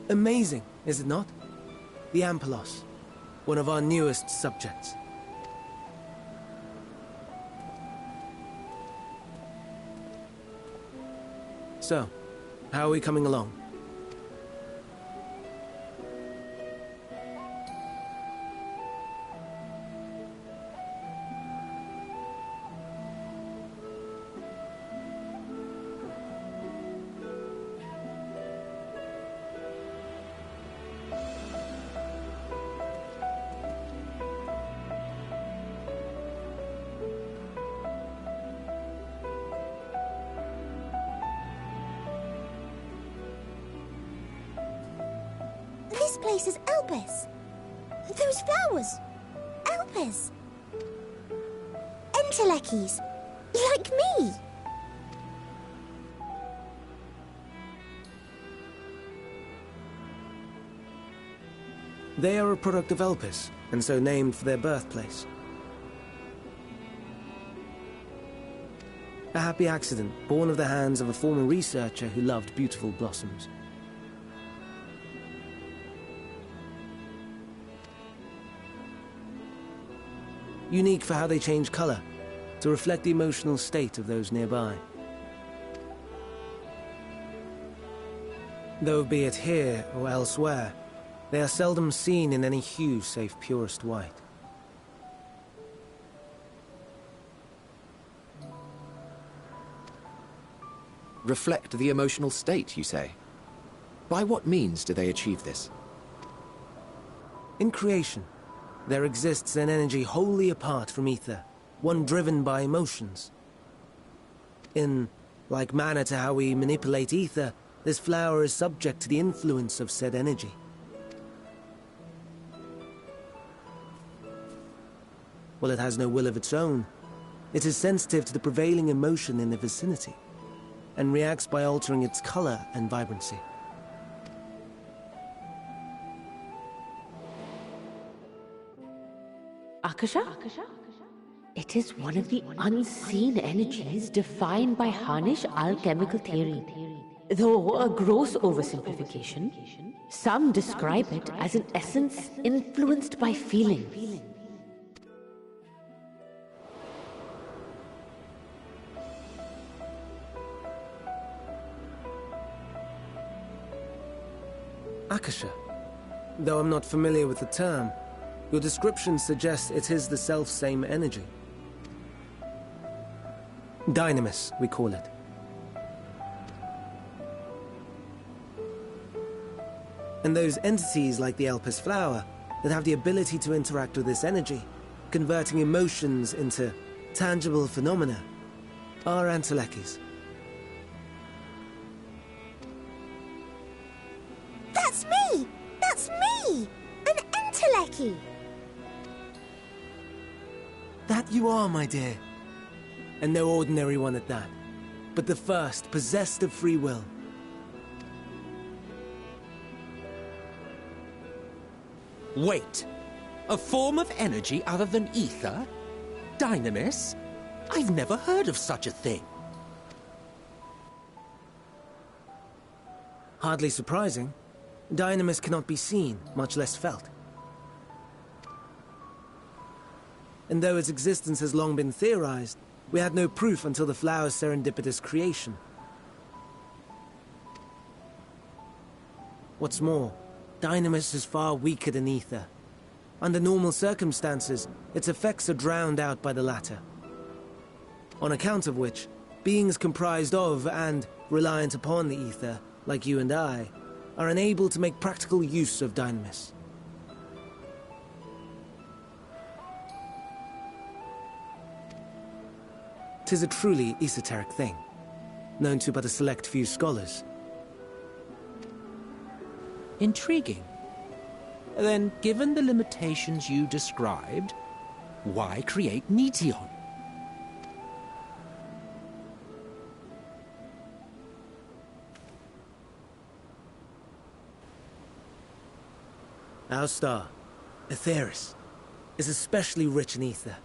Amazing, is it not? The Ampelos. one of our newest subjects. So, how are we coming along? This place is Elpis. Those flowers. Elpis. Enteleckies. Like me. They are a product of Elpis, and so named for their birthplace. A happy accident, born of the hands of a former researcher who loved beautiful blossoms. Unique for how they change color, to reflect the emotional state of those nearby. Though be it here or elsewhere, they are seldom seen in any hue save purest white. Reflect the emotional state, you say? By what means do they achieve this? In creation, there exists an energy wholly apart from ether, one driven by emotions. In like manner to how we manipulate ether, this flower is subject to the influence of said energy. While it has no will of its own, it is sensitive to the prevailing emotion in the vicinity, and reacts by altering its color and vibrancy. Akasha? It is one of the unseen energies defined by Harnish alchemical theory. Though a gross oversimplification, some describe it as an essence influenced by feelings. Akasha. Though I'm not familiar with the term, your description suggests it is the self-same energy. Dynamis, we call it. And those entities like the Elpis flower that have the ability to interact with this energy, converting emotions into tangible phenomena, are Enteleckies. That's me! That's me! An Entelecki! That you are, my dear. And no ordinary one at that, but the first possessed of free will. Wait! A form of energy other than ether? Dynamis? I've never heard of such a thing. Hardly surprising. Dynamis cannot be seen, much less felt. And though its existence has long been theorized, we had no proof until the flower's serendipitous creation. What's more, Dynamis is far weaker than ether. Under normal circumstances, its effects are drowned out by the latter. On account of which, beings comprised of and reliant upon the ether, like you and I, are unable to make practical use of Dynamis. 'Tis a truly esoteric thing, known to but a select few scholars. Intriguing. Then, given the limitations you described, why create Meteon? Our star, Aetheris, is especially rich in ether,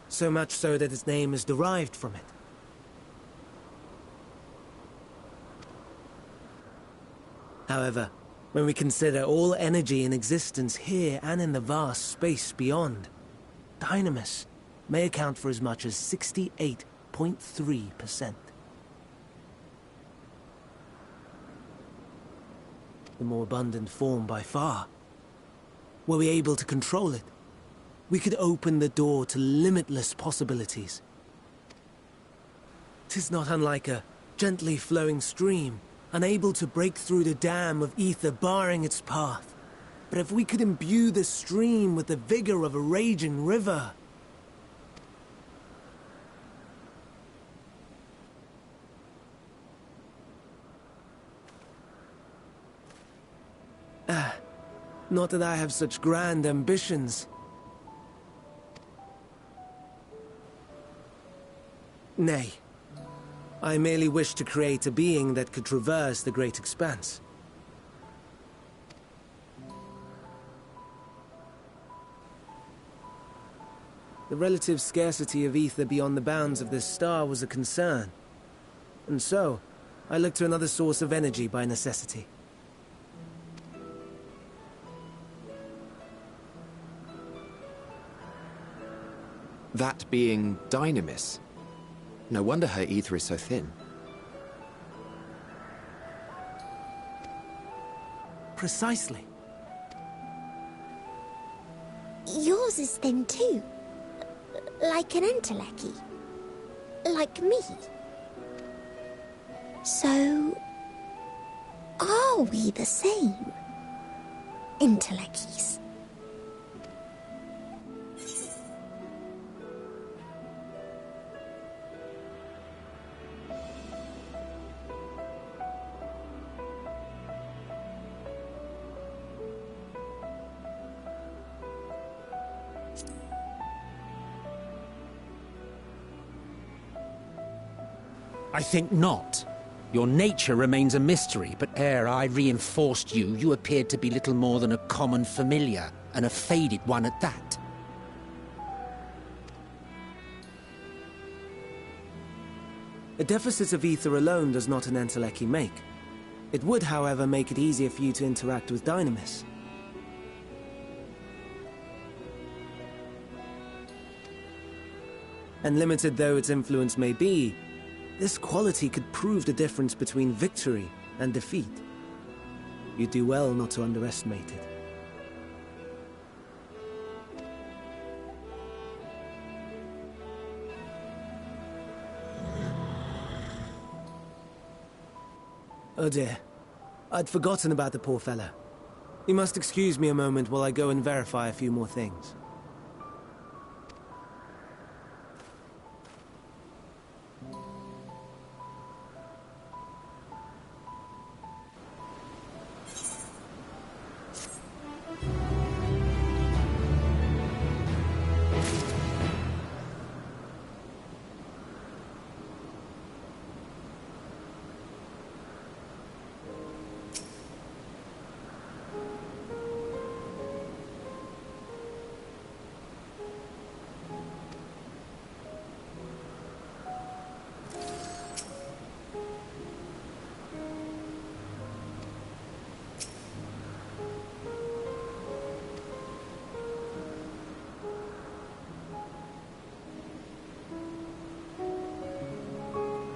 so much so that its name is derived from it. However, When we consider all energy in existence here and in the vast space beyond, Dynamis may account for as much as 68.3%. The more abundant form by far. Were we able to control it, we could open the door to limitless possibilities. 'Tis not unlike a gently flowing stream, unable to break through the dam of ether barring its path. But if we could imbue the stream with the vigor of a raging river... Not that I have such grand ambitions. Nay. I merely wish to create a being that could traverse the great expanse. The relative scarcity of ether beyond the bounds of this star was a concern. And so, I looked to another source of energy by necessity. That being Dynamis. No wonder her ether is so thin. Precisely. Yours is thin too. Like an entelechy. Like me. So... are we the same? Entelecchies. I think not. Your nature remains a mystery, but ere I reinforced you, you appeared to be little more than a common familiar, and a faded one at that. A deficit of ether alone does not an entelechy make. It would, however, make it easier for you to interact with Dynamis. And limited though its influence may be, this quality could prove the difference between victory and defeat. You do well not to underestimate it. Oh dear. I'd forgotten about the poor fellow. You must excuse me a moment while I go and verify a few more things.